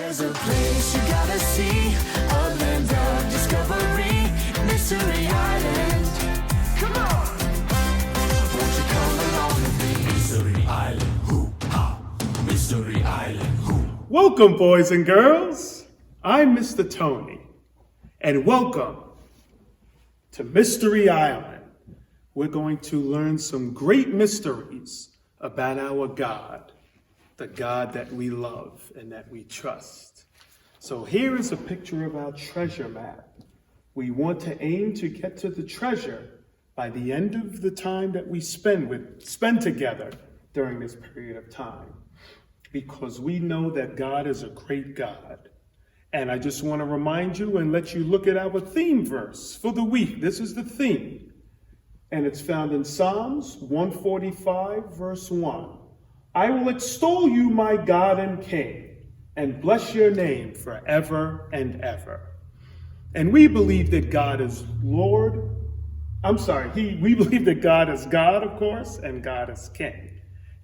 There's a place you gotta see, a land of discovery, Mystery Island. Come on! Won't you come along with me? Mystery Island, hoo-ha! Mystery Island, hoo. Welcome, boys and girls. I'm Mr. Tony, and welcome to Mystery Island. We're going to learn some great mysteries about our God, the God that we love and that we trust. So here is a picture of our treasure map. We want to aim to get to the treasure by the end of the time that we spend together during this period of time, because we know that God is a great God. And I just want to remind you and let you look at our theme verse for the week. This is the theme, and it's found in Psalms 145, verse 1. I will extol you, my God and King, and bless your name forever and ever. And we believe that God is Lord. We believe that God is God, of course, and God is King.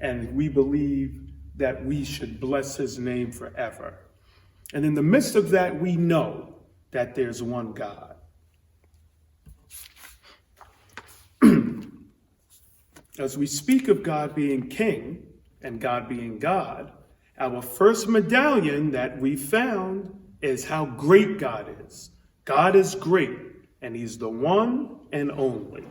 And we believe that we should bless his name forever. And in the midst of that, we know that there's one God. As we speak of God being King and God being God, our first medallion that we found is how great God is. God is great, and he's the one and only.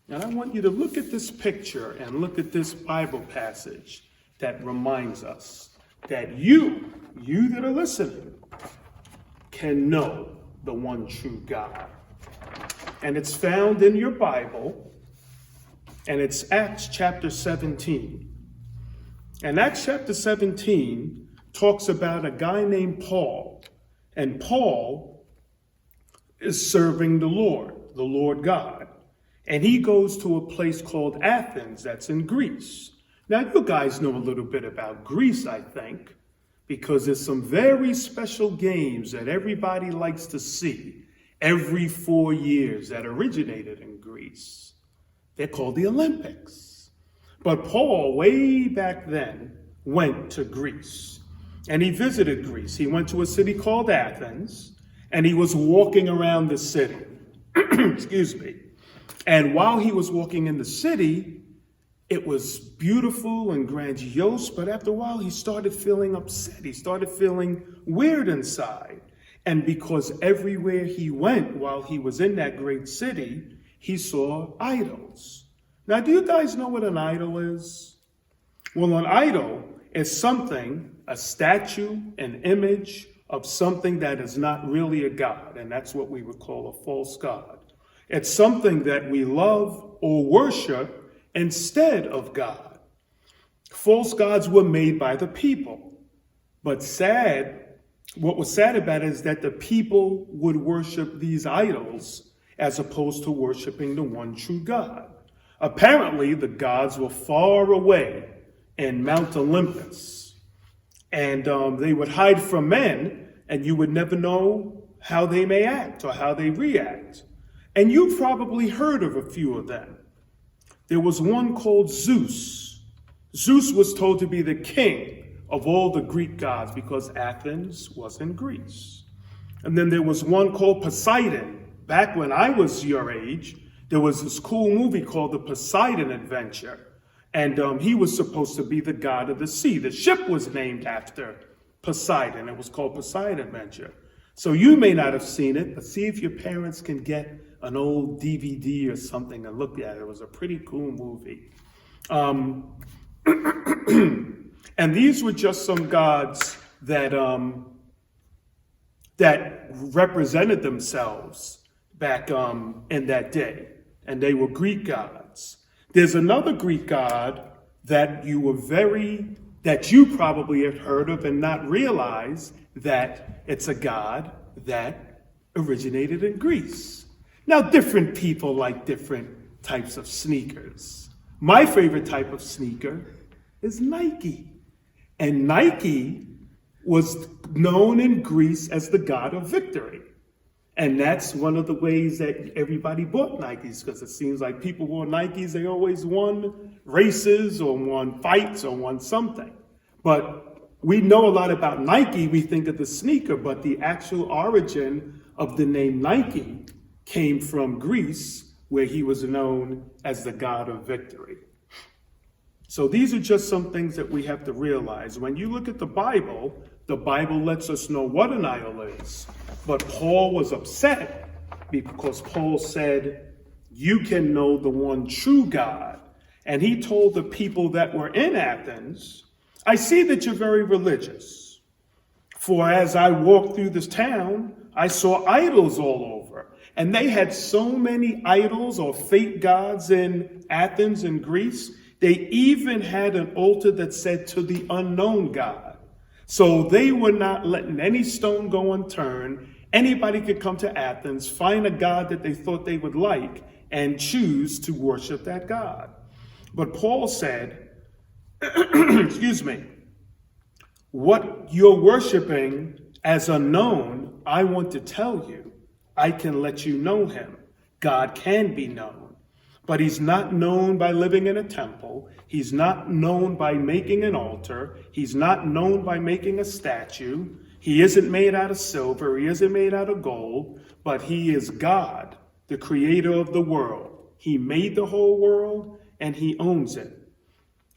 And I want you to look at this picture and look at this Bible passage that reminds us that you that are listening, can know the one true God. And it's found in your Bible, and it's Acts chapter 17. And Acts chapter 17 talks about a guy named Paul. And Paul is serving the Lord God. And he goes to a place called Athens that's in Greece. Now, you guys know a little bit about Greece, I think, because there's some very special games that everybody likes to see every 4 years that originated in Greece. They're called the Olympics. But Paul, way back then, went to Greece. And he visited Greece. He went to a city called Athens, and he was walking around the city. Excuse me. And while he was walking in the city, it was beautiful and grandiose, but after a while he started feeling upset. He started feeling weird inside. And because everywhere he went while he was in that great city, he saw idols. Now, do you guys know what an idol is? Well, an idol is something, a statue, an image of something that is not really a god, and that's what we would call a false god. It's something that we love or worship instead of God. False gods were made by the people. But what was sad about it is that the people would worship these idols as opposed to worshiping the one true God. Apparently, the gods were far away in Mount Olympus. And they would hide from men, and you would never know how they may act or how they react. And you've probably heard of a few of them. There was one called Zeus. Zeus was told to be the king of all the Greek gods because Athens was in Greece. And then there was one called Poseidon. Back when I was your age, there was this cool movie called The Poseidon Adventure. And he was supposed to be the god of the sea. The ship was named after Poseidon. It was called Poseidon Adventure. So you may not have seen it, but see if your parents can get an old DVD or something and look at it. It was a pretty cool movie. And these were just some gods that represented themselves back in that day. And they were Greek gods. There's another Greek god that you probably have heard of and not realize that it's a god that originated in Greece. Now, different people like different types of sneakers. My favorite type of sneaker is Nike. And Nike was known in Greece as the god of victory. And that's one of the ways that everybody bought Nikes, because it seems like people wore Nikes, they always won races or won fights or won something. But we know a lot about Nike. We think of the sneaker, but the actual origin of the name Nike came from Greece, where he was known as the god of victory. So these are just some things that we have to realize. When you look at the Bible lets us know what an idol is. But Paul was upset because Paul said, you can know the one true God. And he told the people that were in Athens, I see that you're very religious. For as I walked through this town, I saw idols all over. And they had so many idols or fake gods in Athens and Greece. They even had an altar that said to the unknown God. So they were not letting any stone go unturned. Anybody could come to Athens, find a god that they thought they would like, and choose to worship that god. But Paul said, excuse me, what you're worshiping as unknown, I want to tell you. I can let you know him. God can be known. But he's not known by living in a temple. He's not known by making an altar. He's not known by making a statue. He isn't made out of silver. He isn't made out of gold. But he is God, the creator of the world. He made the whole world and he owns it.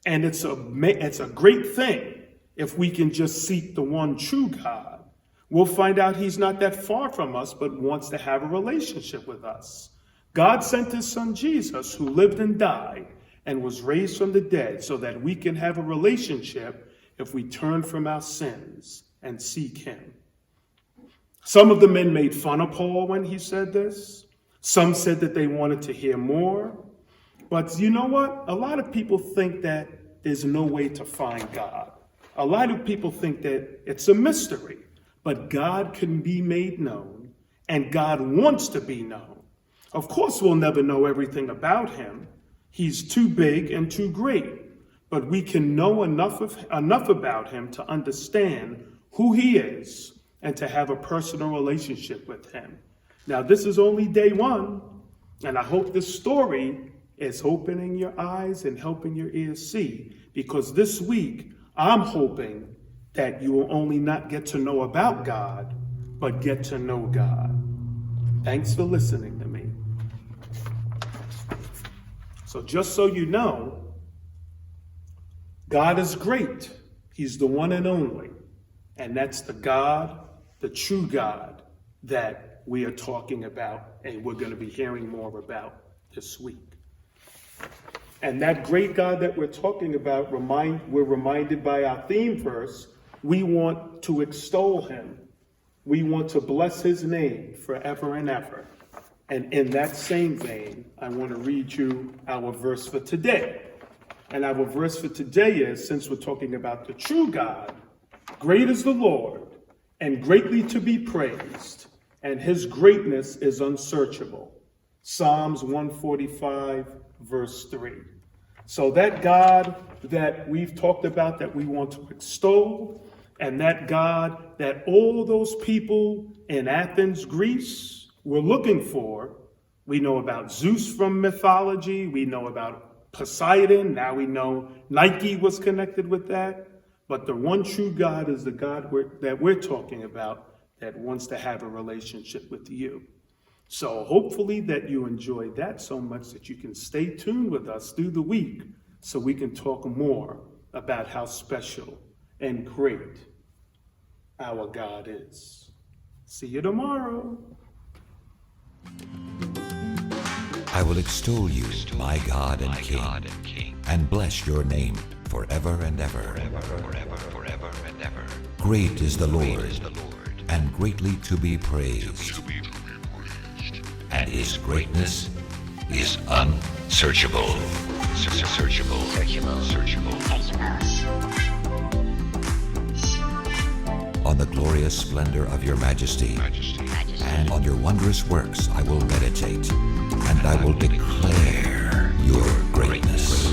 And it's a great thing if we can just seek the one true God. We'll find out he's not that far from us, but wants to have a relationship with us. God sent his son Jesus, who lived and died and was raised from the dead, so that we can have a relationship if we turn from our sins and seek him. Some of the men made fun of Paul when he said this. Some said that they wanted to hear more. But you know what? A lot of people think that there's no way to find God. A lot of people think that it's a mystery. But God can be made known, and God wants to be known. Of course, we'll never know everything about him. He's too big and too great. But we can know enough about him to understand who he is and to have a personal relationship with him. Now, this is only day one, and I hope this story is opening your eyes and helping your ears see, because this week I'm hoping that you will only not get to know about God, but get to know God. Thanks for listening to me. So just so you know, God is great. He's the one and only. And that's the God, the true God, that we are talking about and we're going to be hearing more about this week. And that great God that we're talking about, we're reminded by our theme verse. We want to extol him. We want to bless his name forever and ever. And in that same vein, I want to read you our verse for today. And our verse for today is, since we're talking about the true God, great is the Lord and greatly to be praised, and his greatness is unsearchable. Psalms 145, verse 3. So that God that we've talked about that we want to extol, and that God that all those people in Athens, Greece, were looking for. We know about Zeus from mythology. We know about Poseidon. Now we know Nike was connected with that. But the one true God is the God that we're talking about, that wants to have a relationship with you. So hopefully that you enjoyed that so much that you can stay tuned with us through the week so we can talk more about how special and great our God is. See you tomorrow. I will extol you, my God and King, and bless your name forever and ever. Great is the Lord, and greatly to be praised, and his greatness is unsearchable. Searchable. On the glorious splendor of your majesty, and on your wondrous works I will meditate, and I will declare your greatness.